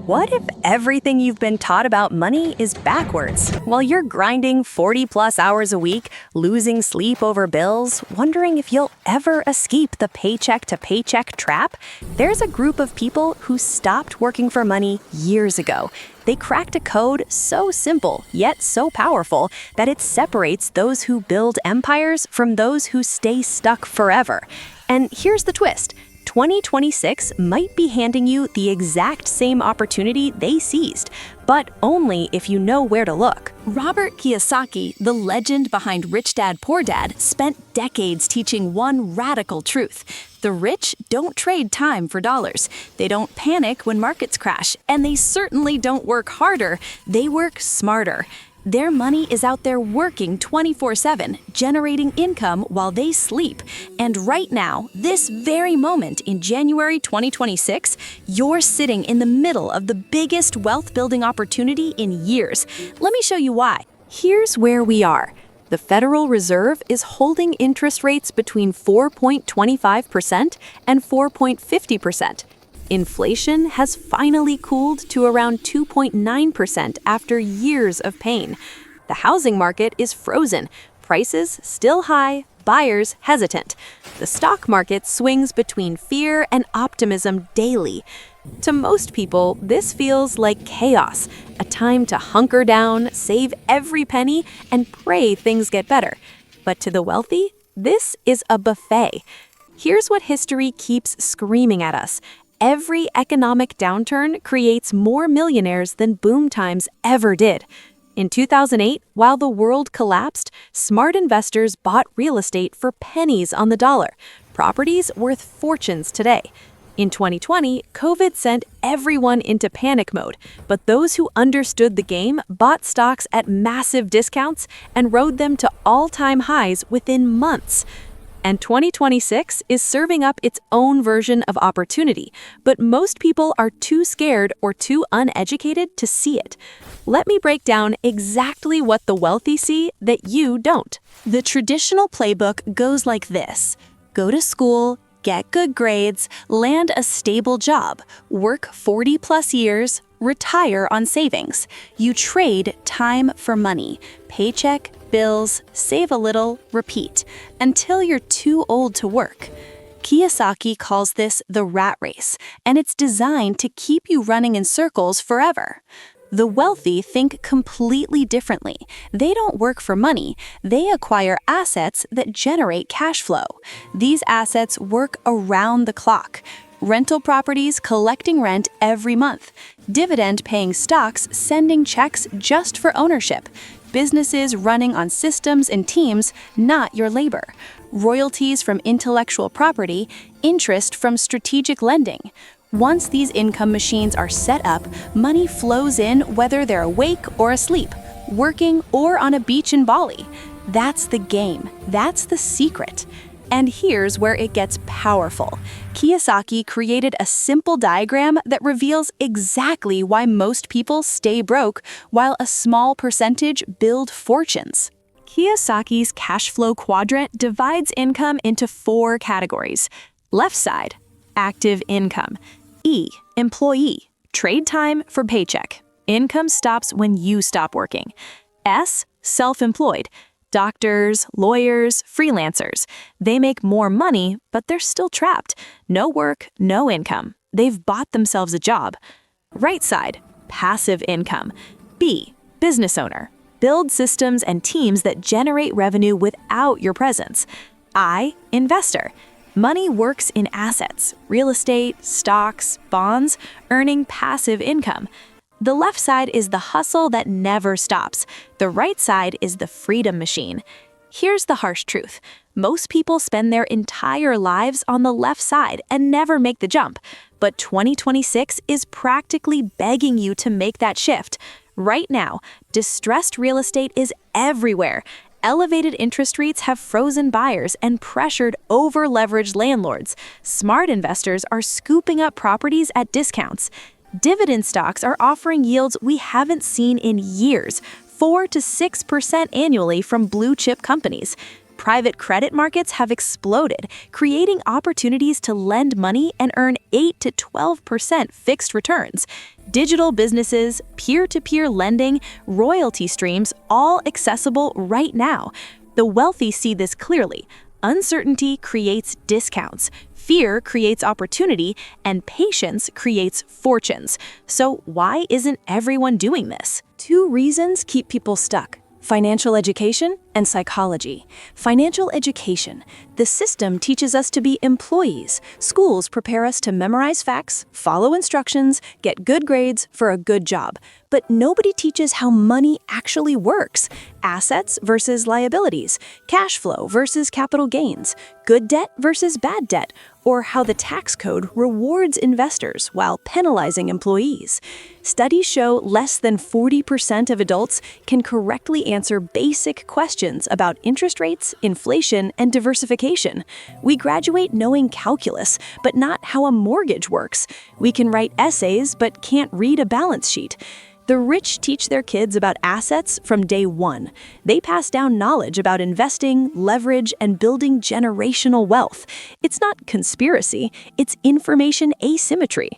What if everything you've been taught about money is backwards? While you're grinding 40-plus hours a week, losing sleep over bills, wondering if you'll ever escape the paycheck-to-paycheck trap, there's a group of people who stopped working for money years ago. They cracked a code so simple, yet so powerful, that it separates those who build empires from those who stay stuck forever. And here's the twist. 2026 might be handing you the exact same opportunity they seized, but only if you know where to look. Robert Kiyosaki, the legend behind Rich Dad Poor Dad, spent decades teaching one radical truth. The rich don't trade time for dollars. They don't panic when markets crash, and they certainly don't work harder. They work smarter. Their money is out there working 24/7, generating income while they sleep. And right now, this very moment in January 2026, you're sitting in the middle of the biggest wealth-building opportunity in years. Let me show you why. Here's where we are. The Federal Reserve is holding interest rates between 4.25% and 4.50%. Inflation has finally cooled to around 2.9% after years of pain. The housing market is frozen, prices still high, buyers hesitant. The stock market swings between fear and optimism daily. To most people, this feels like chaos, a time to hunker down, save every penny, and pray things get better. But to the wealthy, this is a buffet. Here's what history keeps screaming at us. Every economic downturn creates more millionaires than boom times ever did. In 2008, while the world collapsed, smart investors bought real estate for pennies on the dollar, properties worth fortunes today. In 2020, COVID sent everyone into panic mode, but those who understood the game bought stocks at massive discounts and rode them to all-time highs within months. And 2026 is serving up its own version of opportunity, but most people are too scared or too uneducated to see it. Let me break down exactly what the wealthy see that you don't. The traditional playbook goes like this: go to school, get good grades, land a stable job, work 40-plus years, retire on savings. You trade time for money, paycheck, bills, save a little, repeat, until you're too old to work. Kiyosaki calls this the rat race, and it's designed to keep you running in circles forever. The wealthy think completely differently. They don't work for money. They acquire assets that generate cash flow. These assets work around the clock. Rental properties collecting rent every month. Dividend-paying stocks sending checks just for ownership. Businesses running on systems and teams, not your labor. Royalties from intellectual property, interest from strategic lending. Once these income machines are set up, money flows in whether they're awake or asleep, working or on a beach in Bali. That's the game. That's the secret. And here's where it gets powerful. Kiyosaki created a simple diagram that reveals exactly why most people stay broke while a small percentage build fortunes. Kiyosaki's Cashflow Quadrant divides income into 4 categories. Left side, active income. E, employee, trade time for paycheck. Income stops when you stop working. S, self-employed. Doctors, lawyers, freelancers. They make more money, but they're still trapped. No work, no income. They've bought themselves a job. Right side, passive income. B, business owner. Build systems and teams that generate revenue without your presence. I, investor. Money works in assets, real estate, stocks, bonds, earning passive income. The left side is the hustle that never stops. The right side is the freedom machine. Here's the harsh truth. Most people spend their entire lives on the left side and never make the jump. But 2026 is practically begging you to make that shift. Right now, distressed real estate is everywhere. Elevated interest rates have frozen buyers and pressured over-leveraged landlords. Smart investors are scooping up properties at discounts. Dividend stocks are offering yields we haven't seen in years, 4 to 6% annually from blue-chip companies. Private credit markets have exploded, creating opportunities to lend money and earn 8 to 12% fixed returns. Digital businesses, peer-to-peer lending, royalty streams, all accessible right now. The wealthy see this clearly. Uncertainty creates discounts. Fear creates opportunity, and patience creates fortunes. So why isn't everyone doing this? 2 reasons keep people stuck: financial education and psychology. Financial education. The system teaches us to be employees. Schools prepare us to memorize facts, follow instructions, get good grades for a good job. But nobody teaches how money actually works. Assets versus liabilities, cash flow versus capital gains, good debt versus bad debt, or how the tax code rewards investors while penalizing employees. Studies show less than 40% of adults can correctly answer basic questions about interest rates, inflation, and diversification. We graduate knowing calculus, but not how a mortgage works. We can write essays, but can't read a balance sheet. The rich teach their kids about assets from day one. They pass down knowledge about investing, leverage, and building generational wealth. It's not conspiracy, it's information asymmetry.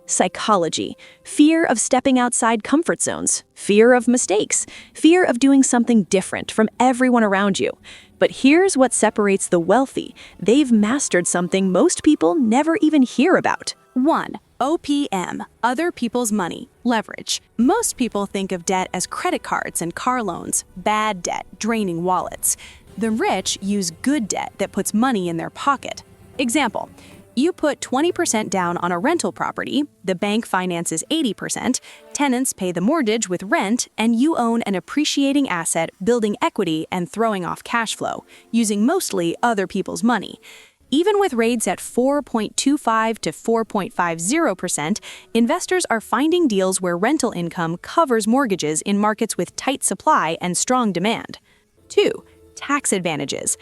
Psychology. Fear of stepping outside comfort zones. Fear of mistakes. Fear of doing something different from everyone around you. But here's what separates the wealthy. They've mastered something most people never even hear about. 1. OPM, other people's money, leverage. Most people think of debt as credit cards and car loans, bad debt, draining wallets. The rich use good debt that puts money in their pocket. Example, you put 20% down on a rental property, the bank finances 80%, tenants pay the mortgage with rent, and you own an appreciating asset, building equity and throwing off cash flow, using mostly other people's money. Even with rates at 4.25 to 4.50%, investors are finding deals where rental income covers mortgages in markets with tight supply and strong demand. 2. Tax advantages.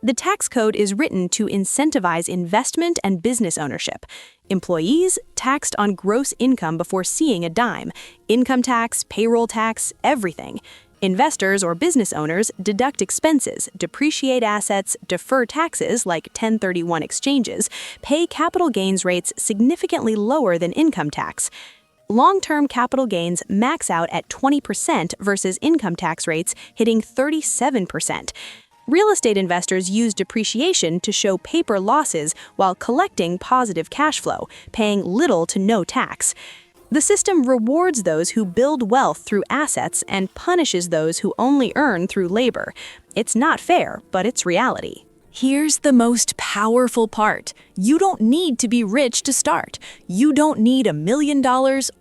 The tax code is written to incentivize investment and business ownership. Employees taxed on gross income before seeing a dime, income tax, payroll tax, everything. Investors or business owners deduct expenses, depreciate assets, defer taxes like 1031 exchanges, pay capital gains rates significantly lower than income tax. Long-term capital gains max out at 20% versus income tax rates hitting 37%. Real estate investors use depreciation to show paper losses while collecting positive cash flow, paying little to no tax. The system rewards those who build wealth through assets and punishes those who only earn through labor. It's not fair, but it's reality. Here's the most powerful part. You don't need to be rich to start. You don't need $1 million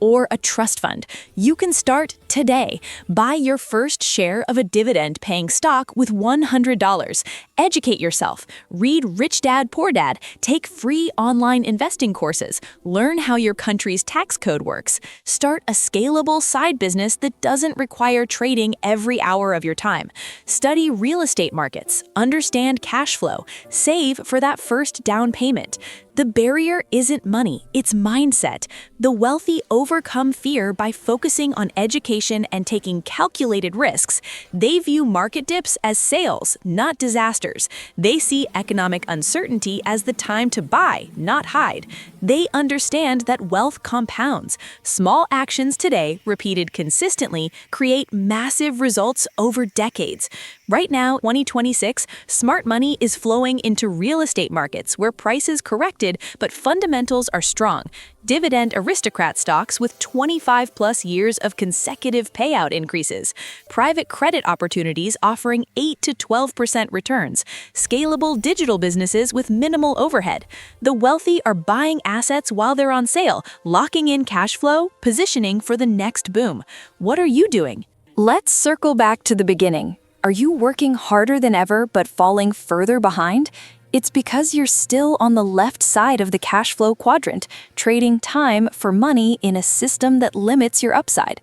or a trust fund. You can start today. Buy your first share of a dividend-paying stock with $100. Educate yourself. Read Rich Dad, Poor Dad. Take free online investing courses. Learn how your country's tax code works. Start a scalable side business that doesn't require trading every hour of your time. Study real estate markets. Understand cash flow. Save for that first down payment. The barrier isn't money, it's mindset. The wealthy overcome fear by focusing on education and taking calculated risks. They view market dips as sales, not disasters. They see economic uncertainty as the time to buy, not hide. They understand that wealth compounds. Small actions today, repeated consistently, create massive results over decades. Right now, 2026, smart money is flowing into real estate markets where prices corrected, but fundamentals are strong. Dividend aristocrat stocks with 25-plus years of consecutive payout increases. Private credit opportunities offering 8 to 12% returns. Scalable digital businesses with minimal overhead. The wealthy are buying assets while they're on sale, locking in cash flow, positioning for the next boom. What are you doing? Let's circle back to the beginning. Are you working harder than ever but falling further behind? It's because you're still on the left side of the cash flow quadrant, trading time for money in a system that limits your upside.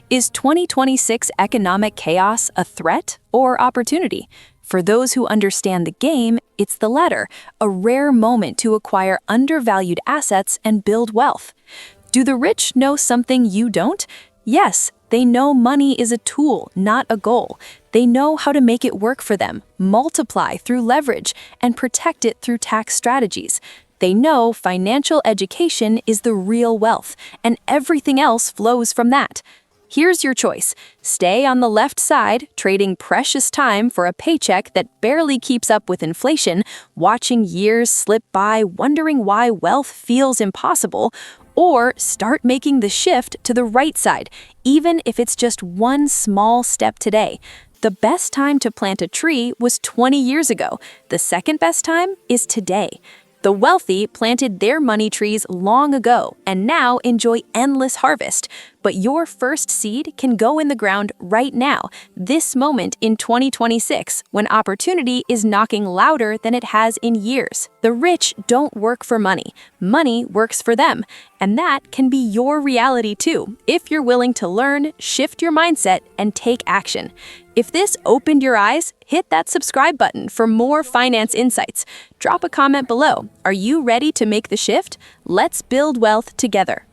Is 2026 economic chaos a threat or opportunity? For those who understand the game, it's the latter, a rare moment to acquire undervalued assets and build wealth. Do the rich know something you don't? Yes, they know money is a tool, not a goal. They know how to make it work for them, multiply through leverage, and protect it through tax strategies. They know financial education is the real wealth, and everything else flows from that. Here's your choice. Stay on the left side, trading precious time for a paycheck that barely keeps up with inflation, watching years slip by, wondering why wealth feels impossible, or start making the shift to the right side, even if it's just one small step today. The best time to plant a tree was 20 years ago. The second best time is today. The wealthy planted their money trees long ago and now enjoy endless harvest. But your first seed can go in the ground right now, this moment in 2026, when opportunity is knocking louder than it has in years. The rich don't work for money. Money works for them. And that can be your reality too, if you're willing to learn, shift your mindset, and take action. If this opened your eyes, hit that subscribe button for more finance insights. Drop a comment below. Are you ready to make the shift? Let's build wealth together.